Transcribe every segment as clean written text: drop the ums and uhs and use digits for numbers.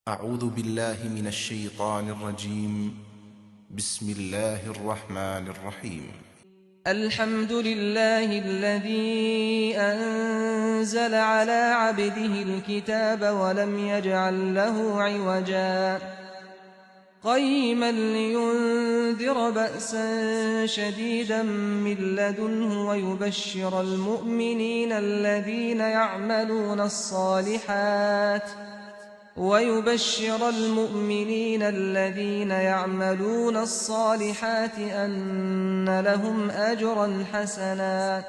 أعوذ بالله من الشيطان الرجيم. بسم الله الرحمن الرحيم. الحمد لله الذي أنزل على عبده الكتاب ولم يجعل له عوجا قيما لينذر بأسا شديدا من لدنه ويبشر المؤمنين الذين يعملون الصالحات أن لهم أجرا حسنا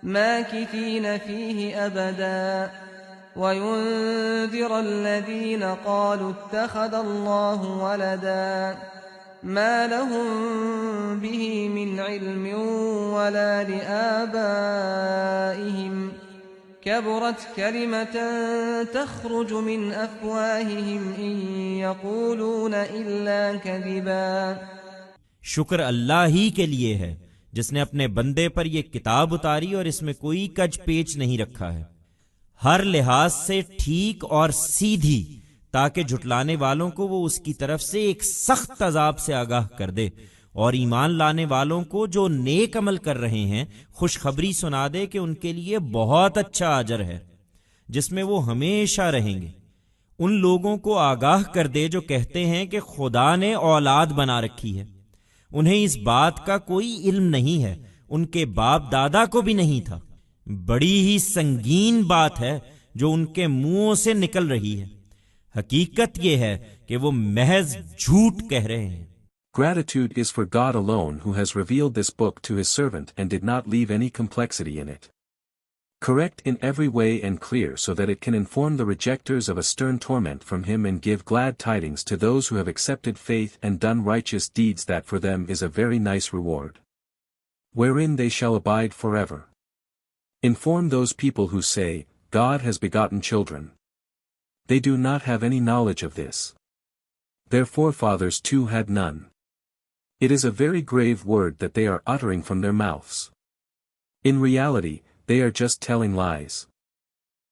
ماكثين فيه أبدا وينذر الذين قالوا اتخذ الله ولدا ما لهم به من علم ولا لآبائهم كبرت كلمة تخرج من أفواههم إن يقولون إلا كذبا۔ شکر اللہ ہی کے لیے ہے جس نے اپنے بندے پر یہ کتاب اتاری اور اس میں کوئی کج پیچ نہیں رکھا ہے، ہر لحاظ سے ٹھیک اور سیدھی، تاکہ جھٹلانے والوں کو وہ اس کی طرف سے ایک سخت عذاب سے آگاہ کر دے، اور ایمان لانے والوں کو جو نیک عمل کر رہے ہیں خوشخبری سنا دے کہ ان کے لیے بہت اچھا اجر ہے جس میں وہ ہمیشہ رہیں گے۔ ان لوگوں کو آگاہ کر دے جو کہتے ہیں کہ خدا نے اولاد بنا رکھی ہے، انہیں اس بات کا کوئی علم نہیں ہے، ان کے باپ دادا کو بھی نہیں تھا۔ بڑی ہی سنگین بات ہے جو ان کے منہوں سے نکل رہی ہے، حقیقت یہ ہے کہ وہ محض جھوٹ کہہ رہے ہیں۔ Gratitude is for God alone, who has revealed this book to his servant and did not leave any complexity in it. Correct in every way and clear so that it can inform the rejectors of a stern torment from him and give glad tidings to those who have accepted faith and done righteous deeds, that for them is a very nice reward, wherein they shall abide forever. Inform those people who say, God has begotten children. They do not have any knowledge of this. Their forefathers too had none. It is a very grave word that they are uttering from their mouths. In reality, they are just telling lies.